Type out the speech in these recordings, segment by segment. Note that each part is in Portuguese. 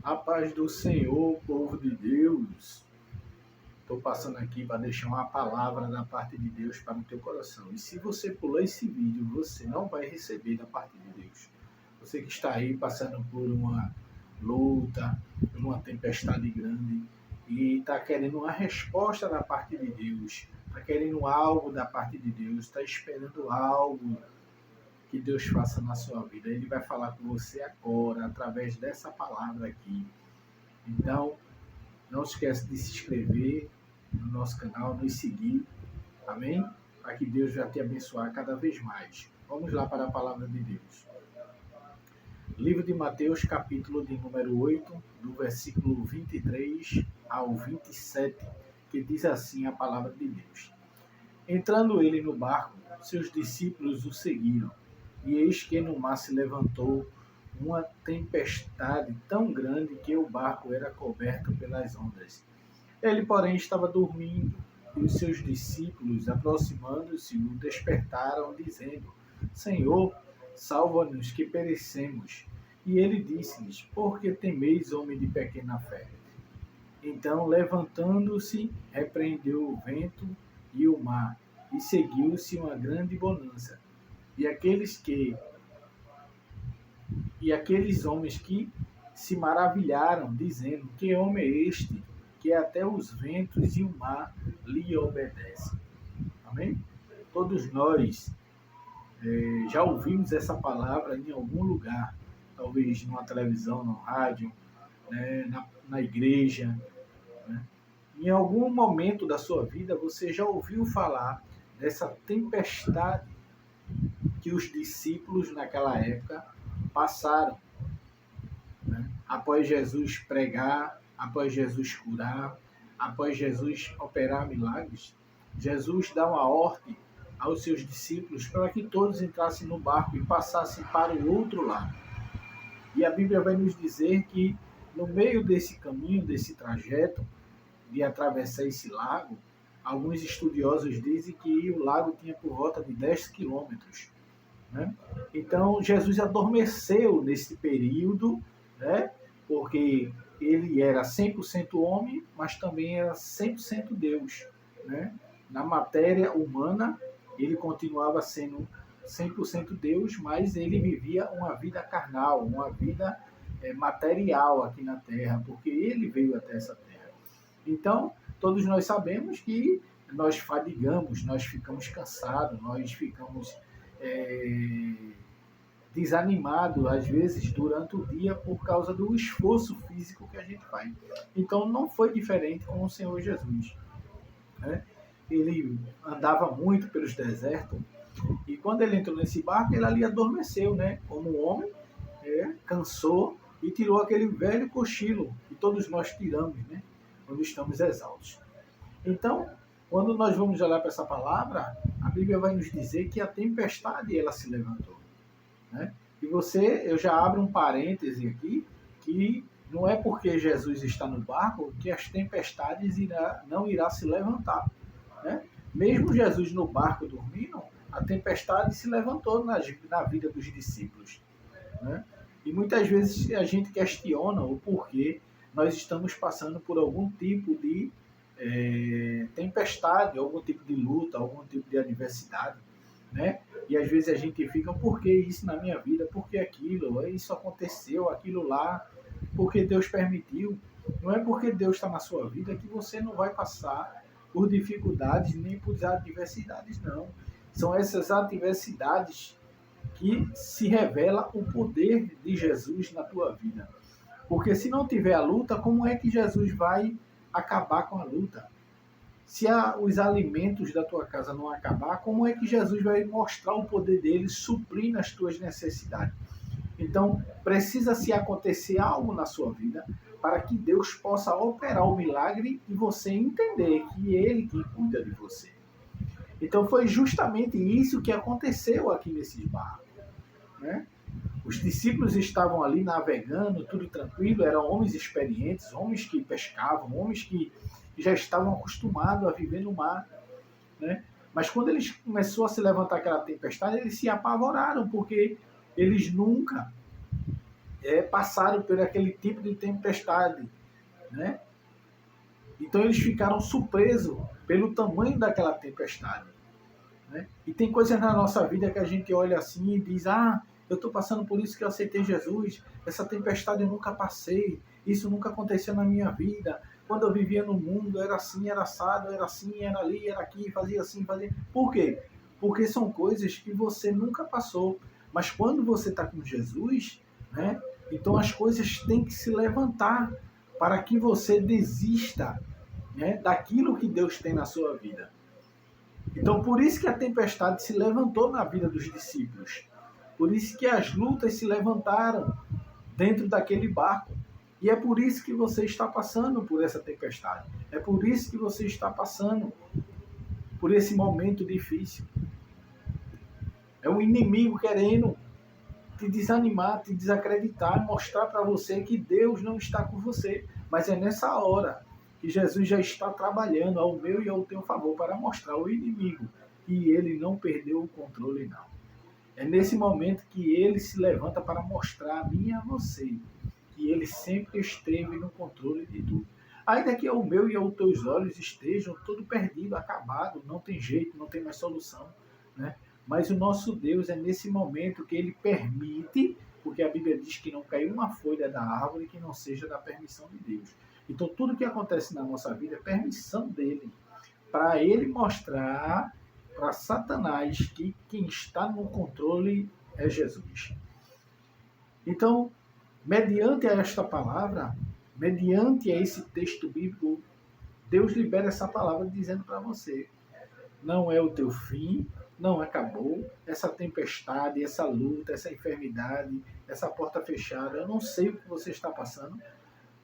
A paz do Senhor, povo de Deus. Estou passando aqui para deixar uma palavra da parte de Deus para o teu coração. E se você pular esse vídeo, você não vai receber da parte de Deus. Você que está aí passando por uma luta, por uma tempestade grande e está querendo uma resposta da parte de Deus, está querendo algo da parte de Deus, está esperando algo que Deus faça na sua vida. Ele vai falar com você agora, através dessa palavra aqui. Então, não esquece de se inscrever no nosso canal, nos seguir, amém? Para que Deus vai te abençoar cada vez mais. Vamos lá para a palavra de Deus. Livro de Mateus, capítulo de número 8, do versículo 23 ao 27, que diz assim a palavra de Deus. Entrando ele no barco, seus discípulos o seguiram, e eis que no mar se levantou uma tempestade tão grande que o barco era coberto pelas ondas. Ele, porém, estava dormindo, e os seus discípulos, aproximando-se, o despertaram, dizendo: Senhor, salva-nos que perecemos. E ele disse-lhes: Por que temeis, homem de pequena fé? Então, levantando-se, repreendeu o vento e o mar, e seguiu-se uma grande bonança. E aqueles homens que se maravilharam, dizendo: Que homem é este, que até os ventos e o mar lhe obedecem? Amém? Todos nós já ouvimos essa palavra em algum lugar, talvez numa televisão, no rádio, na igreja. Né? Em algum momento da sua vida, você já ouviu falar dessa tempestade que os discípulos naquela época passaram, né? Após Jesus pregar, após Jesus curar, após Jesus operar milagres, Jesus dá uma ordem aos seus discípulos para que todos entrassem no barco e passassem para o outro lado. E a Bíblia vai nos dizer que no meio desse caminho, desse trajeto de atravessar esse lago, alguns estudiosos dizem que o lago tinha por volta de 10 quilômetros. Né? Então, Jesus adormeceu nesse período, né? Porque ele era 100% homem, mas também era 100% Deus. Né? Na matéria humana, ele continuava sendo 100% Deus, mas ele vivia uma vida carnal, uma vida material aqui na Terra, porque ele veio até essa Terra. Então, todos nós sabemos que nós fadigamos, nós ficamos cansados, nós ficamos desanimado às vezes durante o dia por causa do esforço físico que a gente faz. Então não foi diferente com o Senhor Jesus, né? Ele andava muito pelos desertos e quando ele entrou nesse barco, ele ali adormeceu, né? Como um homem, cansou e tirou aquele velho cochilo que todos nós tiramos, né? Quando estamos exaustos. Então, quando nós vamos olhar para essa palavra, a Bíblia vai nos dizer que a tempestade ela se levantou. Né? E eu já abro um parêntese aqui, que não é porque Jesus está no barco que as tempestades não irá se levantar. Né? Mesmo Jesus no barco dormindo, a tempestade se levantou na vida dos discípulos. Né? E muitas vezes a gente questiona o porquê nós estamos passando por algum tipo de tempestade, algum tipo de luta, algum tipo de adversidade, né? E às vezes a gente fica: por que isso na minha vida? Por que aquilo? Isso aconteceu, aquilo lá, porque Deus permitiu. Não é porque Deus está na sua vida que você não vai passar por dificuldades nem por adversidades, não. São essas adversidades que se revela o poder de Jesus na tua vida. Porque se não tiver a luta, como é que Jesus vai acabar com a luta? Se os alimentos da tua casa não acabar, como é que Jesus vai mostrar o poder dele, suprir as tuas necessidades? Então, precisa se acontecer algo na sua vida para que Deus possa operar o milagre e você entender que Ele que cuida de você. Então, foi justamente isso que aconteceu aqui nesses barcos. Né? Os discípulos estavam ali navegando, tudo tranquilo, eram homens experientes, homens que pescavam, homens que já estavam acostumados a viver no mar. Né? Mas quando eles começou a se levantar aquela tempestade, eles se apavoraram, porque eles nunca passaram por aquele tipo de tempestade, né? Então eles ficaram surpresos pelo tamanho daquela tempestade, né? E tem coisas na nossa vida que a gente olha assim e diz, eu estou passando por isso que eu aceitei Jesus, essa tempestade eu nunca passei, isso nunca aconteceu na minha vida, quando eu vivia no mundo era assim, era assado, era assim, era ali, era aqui, fazia assim, fazia... Por quê? Porque são coisas que você nunca passou, mas quando você está com Jesus, né, então as coisas têm que se levantar para que você desista, né, daquilo que Deus tem na sua vida. Então, por isso que a tempestade se levantou na vida dos discípulos. Por isso que as lutas se levantaram dentro daquele barco. E é por isso que você está passando por essa tempestade. É por isso que você está passando por esse momento difícil. É o inimigo querendo te desanimar, te desacreditar, mostrar para você que Deus não está com você. Mas é nessa hora que Jesus já está trabalhando ao meu e ao teu favor para mostrar ao inimigo que ele não perdeu o controle, não. É nesse momento que ele se levanta para mostrar a mim e a você que ele sempre esteve no controle de tudo. Ainda que o meu e os teus olhos estejam todo perdido, acabado, não tem jeito, não tem mais solução, né? Mas o nosso Deus é nesse momento que ele permite, porque a Bíblia diz que não caiu uma folha da árvore que não seja da permissão de Deus. Então tudo que acontece na nossa vida é permissão dele, para ele mostrar para Satanás que quem está no controle é Jesus. Então, mediante esta palavra, mediante esse texto bíblico, Deus libera essa palavra dizendo para você, não é o teu fim, não acabou, essa tempestade, essa luta, essa enfermidade, essa porta fechada, eu não sei o que você está passando,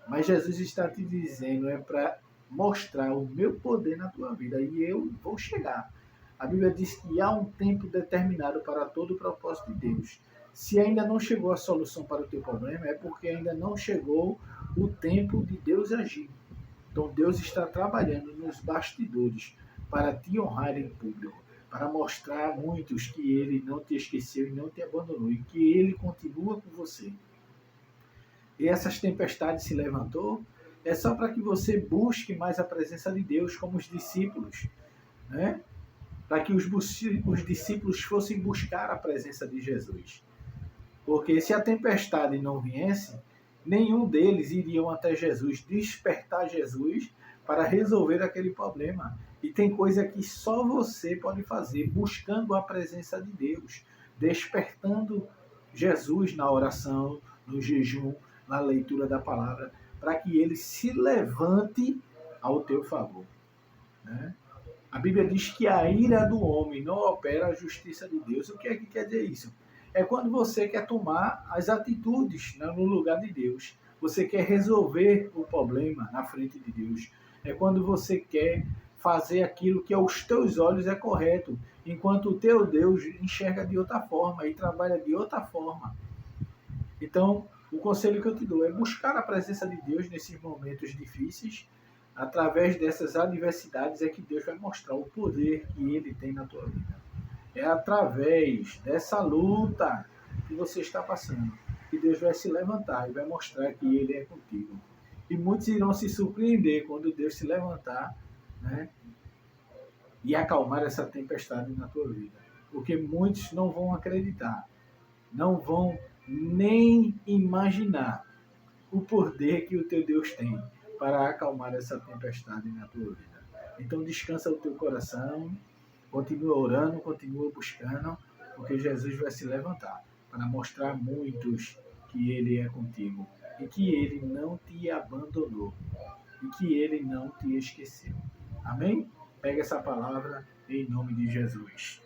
mas Jesus está te dizendo, é para mostrar o meu poder na tua vida e eu vou chegar. A Bíblia diz que há um tempo determinado para todo o propósito de Deus. Se ainda não chegou a solução para o teu problema, é porque ainda não chegou o tempo de Deus agir. Então Deus está trabalhando nos bastidores para te honrar em público, para mostrar a muitos que Ele não te esqueceu e não te abandonou, e que Ele continua com você. E essas tempestades se levantou, é só para que você busque mais a presença de Deus, como os discípulos, né? Para que os discípulos fossem buscar a presença de Jesus. Porque se a tempestade não viesse, nenhum deles iriam até Jesus, despertar Jesus para resolver aquele problema. E tem coisa que só você pode fazer, buscando a presença de Deus, despertando Jesus na oração, no jejum, na leitura da palavra, para que ele se levante ao teu favor, né? A Bíblia diz que a ira do homem não opera a justiça de Deus. O que é que quer dizer isso? É quando você quer tomar as atitudes, né, no lugar de Deus. Você quer resolver o problema na frente de Deus. É quando você quer fazer aquilo que aos teus olhos é correto, enquanto o teu Deus enxerga de outra forma e trabalha de outra forma. Então, o conselho que eu te dou é buscar a presença de Deus nesses momentos difíceis. Através dessas adversidades é que Deus vai mostrar o poder que Ele tem na tua vida. É através dessa luta que você está passando que Deus vai se levantar e vai mostrar que Ele é contigo. E muitos irão se surpreender quando Deus se levantar, né, e acalmar essa tempestade na tua vida. Porque muitos não vão acreditar, não vão nem imaginar o poder que o teu Deus tem para acalmar essa tempestade na tua vida. Então descansa o teu coração, continua orando, continua buscando, porque Jesus vai se levantar para mostrar a muitos que Ele é contigo e que Ele não te abandonou e que Ele não te esqueceu. Amém? Pega essa palavra em nome de Jesus.